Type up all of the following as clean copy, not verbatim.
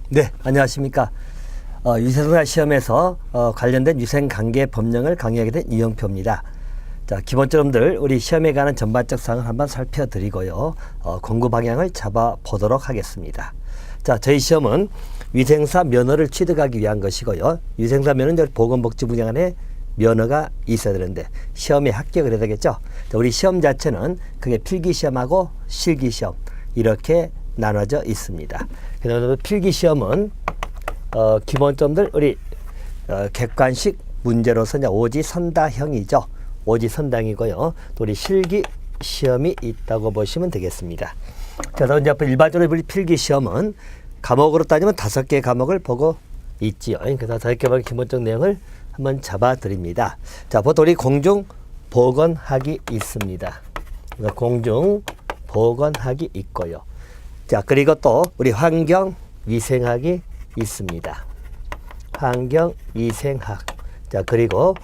네, 안녕하십니까. 위생사 시험에서 관련된 위생관계 법령을 강의하게 된 이영표입니다. 자, 기본적으로들 우리 시험에 관한 전반적 사항을 한번 살펴드리고요. 공부 방향을 잡아보도록 하겠습니다. 자, 저희 시험은 위생사 면허를 취득하기 위한 것이고요. 위생사 면허는 보건복지부 장관의 면허가 있어야 되는데 시험에 합격을 해야 되겠죠. 자, 우리 시험 자체는 그게 필기시험하고 실기시험 이렇게 나눠져 있습니다. 그래서 필기시험은 기본점들 우리 객관식 문제로서 오지선다형이죠. 오지선다형이고요. 또 우리 실기시험이 있다고 보시면 되겠습니다. 그래서 이제 일반적으로 우리 필기시험은 과목으로 따지면 5개 과목을 보고 있지요. 그래서 5개 기본적 내용을 한번 잡아드립니다. 자, 보통 우리 공중보건학이 있습니다. 공중보건학이 있고요. 자, 그리고 또 우리 환경위생학이 있습니다. 환경위생학. 자, 그리고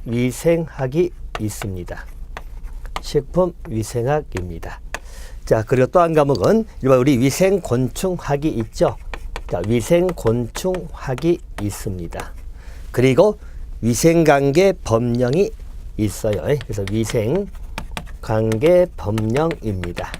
식품위생학이 있습니다. 식품위생학입니다. 자, 그리고 또 한 과목은 일반 우리 위생곤충학이 있죠. 자, 위생곤충학이 있습니다. 그리고 위생관계 법령이 있어요. 그래서 위생관계 법령입니다.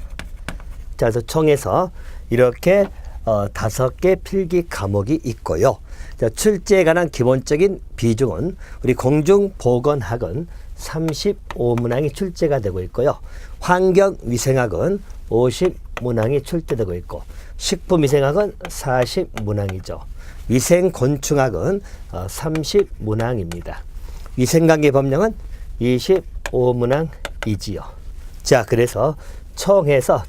자, 그래서 총에서 이렇게 5개 필기 과목이 있고요. 자, 출제에 관한 기본적인 비중은 우리 공중보건학은 35문항이 출제가 되고 있고요. 환경위생학은 50문항이 출제되고 있고 식품위생학은 40문항이죠. 위생곤충학은 30문항입니다. 위생관계 법령은 25문항이지요. 자, 그래서 총해서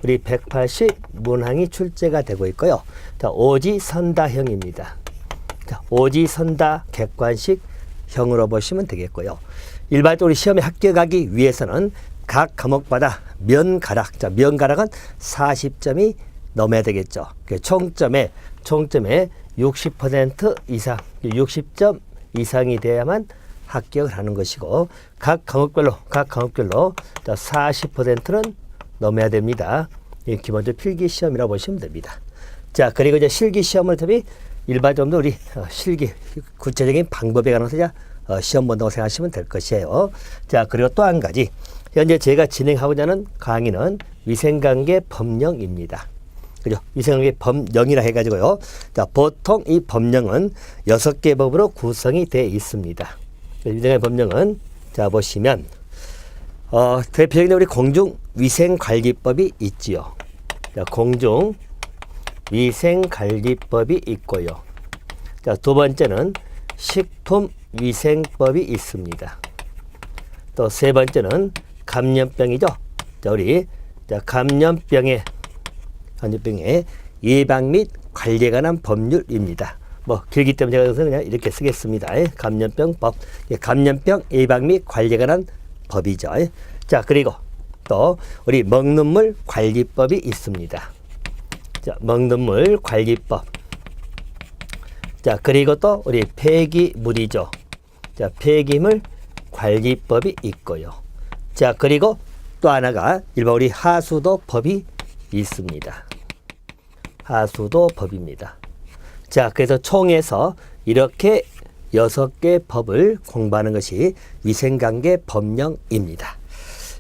우리 180문항이 출제가 되고 있고요. 자, 오지선다형입니다. 자, 오지선다 객관식형으로 보시면 되겠고요. 일반적으로 시험에 합격하기 위해서는 각 과목마다 면가락, 자, 면가락은 40점이 넘어야 되겠죠. 총점에 60% 이상, 60점 이상이 돼야만 합격을 하는 것이고 각 과목별로 40%는 넘어야 됩니다. 이 기본적 필기 시험이라고 보시면 됩니다. 자, 그리고 이제 실기 시험을 대비 일반적으로 우리 실기 구체적인 방법에 관해서 시험 본다고 생각하시면 될 것이에요. 자, 그리고 또 한 가지 현재 제가 진행하고자 하는 강의는 위생관계 법령입니다. 그죠? 위생관계 법령이라 해가지고요. 자, 보통 이 법령은 6개 법으로 구성이 되어 있습니다. 위생관계 법령은 자, 보시면 대표적인 우리 공중위생관리법이 있지요. 자, 공중위생관리법이 있고요. 자, 두 번째는 식품위생법이 있습니다. 또 세 번째는 감염병이죠. 자, 우리 감염병의 예방 및 관리에 관한 법률입니다. 길기 때문에 제가 그냥 이렇게 쓰겠습니다. 감염병법, 감염병 예방 및 관리에 관한 법이죠. 자, 그리고 또 우리 먹는물 관리법이 있습니다. 자, 먹는물 관리법. 자, 그리고 또 우리 폐기물이죠. 자, 폐기물 관리법이 있고요. 자, 그리고 또 하나가 일반 우리 하수도법이 있습니다. 하수도법입니다. 자, 그래서 총에서 이렇게 6개 법을 공부하는 것이 위생관계 법령입니다.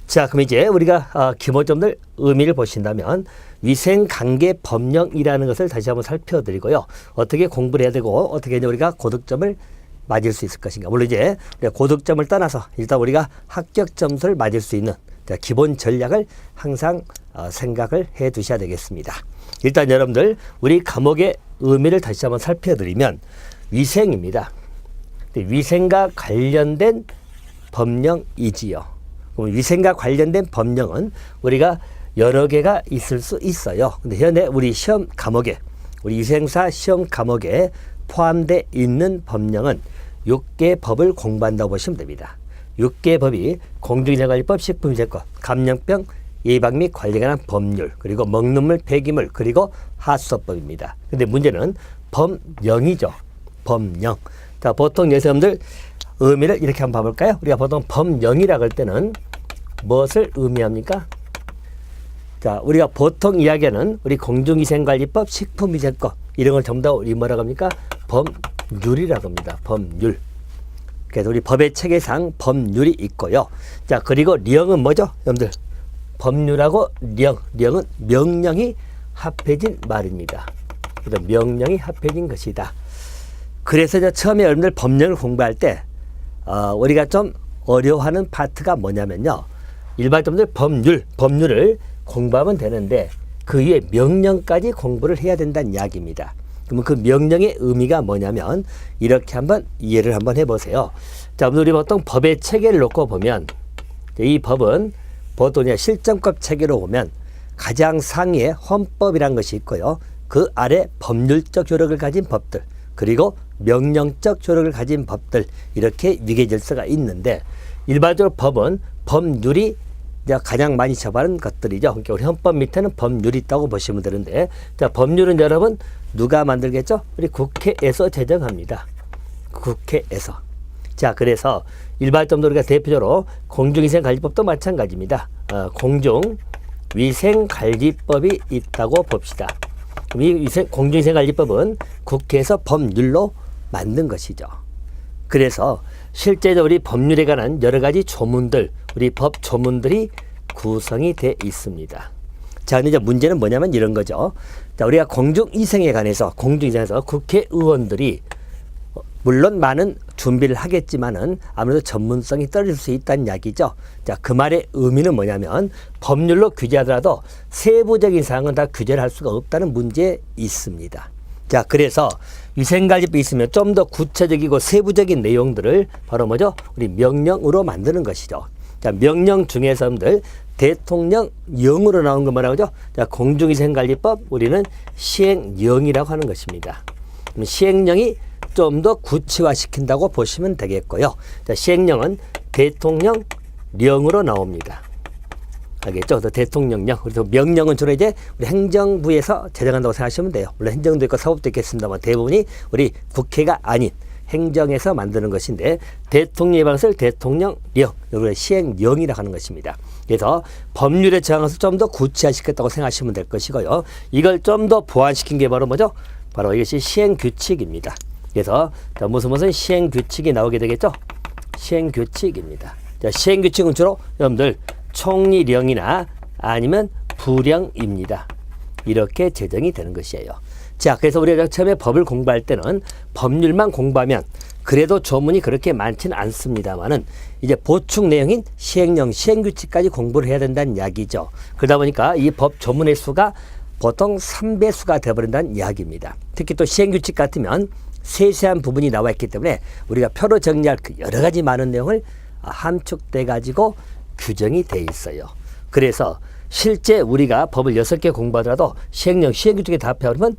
자, 그럼 이제 우리가 기본점들 의미를 보신다면 위생관계 법령이라는 것을 다시 한번 살펴드리고요. 어떻게 공부를 해야 되고 어떻게 이제 우리가 고득점을 맞을 수 있을 것인가. 물론 이제 고득점을 떠나서 일단 우리가 합격 점수를 맞을 수 있는 기본 전략을 항상 생각을 해 두셔야 되겠습니다. 일단 여러분들 우리 과목의 의미를 다시 한번 살펴드리면 위생입니다. 위생과 관련된 법령이지요. 그럼 위생과 관련된 법령은 우리가 여러 개가 있을 수 있어요. 근데 현재 우리 시험 과목에 우리 위생사 시험 과목에 포함되어 있는 법령은 6개 법을 공부한다고 보시면 됩니다. 6개 법이 공중위생관리법, 식품위생법, 감염병 예방 및 관리에 관한 법률, 그리고 먹는물, 폐기물, 그리고 하수도법입니다. 근데 문제는 법령이죠. 법령. 자, 보통 여러분들 의미를 이렇게 한번 봐볼까요? 우리가 보통 법령이라고 할 때는 무엇을 의미합니까? 자, 우리가 보통 이야기하는 우리 공중위생관리법, 식품위생법 이런 걸 전부 다 우리 뭐라고 합니까? 법률이라고 합니다. 법률. 그래서 우리 법의 체계상 법률이 있고요. 자, 그리고 령은 뭐죠? 여러분들 법률하고 령은 명령이 합해진 말입니다. 그래서 명령이 합해진 것이다. 그래서 이제 처음에 여러분들 법령을 공부할 때 우리가 좀 어려워하는 파트가 뭐냐면요. 일반적으로 법률을 공부하면 되는데 그 위에 명령까지 공부를 해야 된다는 이야기입니다. 그러면 그 명령의 의미가 뭐냐면 이렇게 한번 이해를 한번 해보세요. 자, 우리 보통 법의 체계를 놓고 보면 이 법은 보통 실정법 체계로 보면 가장 상위에 헌법이라는 것이 있고요. 그 아래 법률적 효력을 가진 법들 그리고 명령적 효력을 가진 법들 이렇게 위계 질서가 있는데 일반적으로 법은 법률이 가장 많이 접하는 것들이죠. 그러니까 우리 헌법 밑에는 법률이 있다고 보시면 되는데 자, 법률은 여러분 누가 만들겠죠? 우리 국회에서 제정합니다. 국회에서. 자, 그래서 일반적으로 우리가 대표적으로 공중위생관리법도 마찬가지입니다. 공중위생관리법이 있다고 봅시다. 그럼 이 공중위생관리법은 국회에서 법률로 만든 것이죠. 그래서 실제로 우리 법률에 관한 여러 가지 조문들, 우리 법 조문들이 구성이 돼 있습니다. 자, 근데 이제 문제는 뭐냐면 이런 거죠. 자, 우리가 공중위생에 관해서 국회의원들이 물론 많은 준비를 하겠지만은 아무래도 전문성이 떨어질 수 있다는 이야기죠. 자, 그 말의 의미는 뭐냐면 법률로 규제하더라도 세부적인 사항은 다 규제를 할 수가 없다는 문제에 있습니다. 자, 그래서 위생관리법이 있으면 좀 더 구체적이고 세부적인 내용들을 바로 뭐죠? 우리 명령으로 만드는 것이죠. 자, 명령 중에서들 대통령령으로 나온 거 뭐라고 하죠? 자, 공중위생관리법 우리는 시행령이라고 하는 것입니다. 그럼 시행령이 좀 더 구체화시킨다고 보시면 되겠고요. 자, 시행령은 대통령령으로 나옵니다. 알겠죠? 대통령령. 그래서 명령은 주로 이제 우리 행정부에서 제정한다고 생각하시면 돼요. 물론 행정도 있고 사법도 있겠습니다만 대부분이 우리 국회가 아닌 행정에서 만드는 것인데 대통령의 방식을 대통령령, 여기를 시행령이라고 하는 것입니다. 그래서 법률에 정한 것을 좀 더 구체화시켰다고 생각하시면 될 것이고요. 이걸 좀 더 보완시킨 게 바로 뭐죠? 바로 이것이 시행규칙입니다. 그래서 무슨 시행규칙이 나오게 되겠죠? 시행규칙입니다. 자, 시행규칙은 주로 여러분들 총리령이나 아니면 부령입니다. 이렇게 제정이 되는 것이에요. 자, 그래서 우리가 처음에 법을 공부할 때는 법률만 공부하면 그래도 조문이 그렇게 많지는 않습니다만은 이제 보충 내용인 시행령, 시행규칙까지 공부를 해야 된다는 이야기죠. 그러다 보니까 이 법 조문의 수가 보통 3배수가 되어버린다는 이야기입니다. 특히 또 시행규칙 같으면 세세한 부분이 나와 있기 때문에 우리가 표로 정리할 그 여러 가지 많은 내용을 함축돼 가지고 규정이 돼 있어요. 그래서 실제 우리가 법을 6개 공부하더라도 시행령, 시행규칙에 다 배우면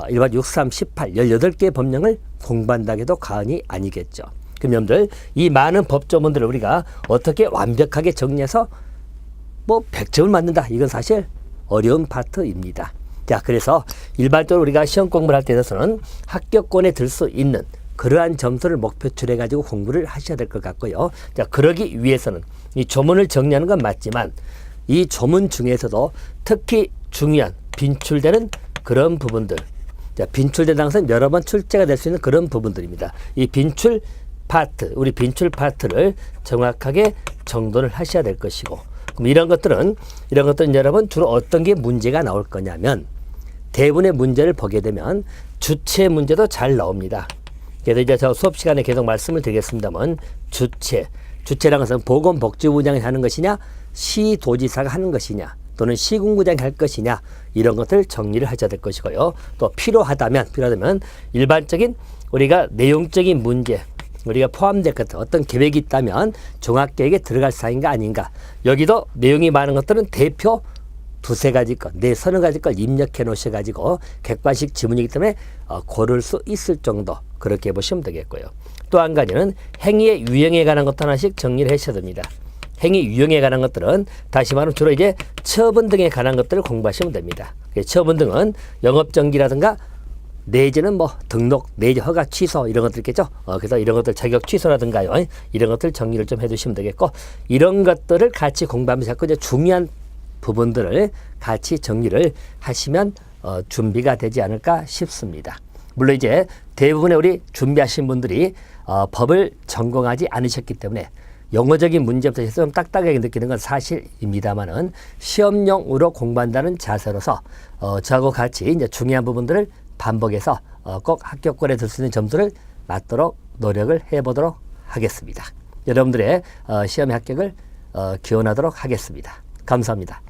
일반 6, 3, 18, 18개의 법령을 공부한다고 해도 과언이 아니겠죠. 그럼 여러분들 이 많은 법조문들을 우리가 어떻게 완벽하게 정리해서 100점을 맞는다. 이건 사실 어려운 파트입니다. 자, 그래서 일반적으로 우리가 시험 공부를 할 때 있어서는 합격권에 들 수 있는 그러한 점수를 목표치로 해가지고 공부를 하셔야 될 것 같고요. 자, 그러기 위해서는 이 조문을 정리하는 건 맞지만 이 조문 중에서도 특히 중요한 빈출되는 그런 부분들, 자, 빈출된 항상 여러 번 출제가 될 수 있는 그런 부분들입니다. 이 빈출 파트, 우리 빈출 파트를 정확하게 정돈을 하셔야 될 것이고, 그럼 이런 것들은 여러분 주로 어떤 게 문제가 나올 거냐면 대부분의 문제를 보게 되면 주체 문제도 잘 나옵니다. 그래서 이제 저 수업 시간에 계속 말씀을 드리겠습니다만 주체라는 것은 보건복지부장이 하는 것이냐, 시도지사가 하는 것이냐, 또는 시군구장이 할 것이냐, 이런 것들 정리를 하셔야 될 것이고요. 또 필요하다면 일반적인 우리가 내용적인 문제, 우리가 포함될 것 같은 어떤 계획이 있다면 종합계획에 들어갈 사항인가 아닌가. 여기도 내용이 많은 것들은 대표 두세 가지 것, 서너 가지 걸 입력해 놓으셔가지고 객관식 지문이기 때문에 고를 수 있을 정도, 그렇게 보시면 되겠고요. 또 한 가지는 행위의 유형에 관한 것 하나씩 정리를 하셔야 됩니다. 행위 유형에 관한 것들은 다시 말하면 주로 이제 처분 등에 관한 것들을 공부하시면 됩니다. 처분 등은 영업정지라든가 내지는 등록, 내지 허가 취소 이런 것들 있겠죠. 그래서 이런 것들 자격 취소라든가요, 이런 것들 정리를 좀 해두시면 되겠고, 이런 것들을 같이 공부하면서 자꾸 이제 중요한 부분들을 같이 정리를 하시면 준비가 되지 않을까 싶습니다. 물론 이제 대부분의 우리 준비하신 분들이 법을 전공하지 않으셨기 때문에 영어적인 문제부터 좀 딱딱하게 느끼는 건 사실입니다만은 시험용으로 공부한다는 자세로서 저하고 같이 이제 중요한 부분들을 반복해서 꼭 합격권에 들 수 있는 점수를 맞도록 노력을 해보도록 하겠습니다. 여러분들의 시험의 합격을 기원하도록 하겠습니다. 감사합니다.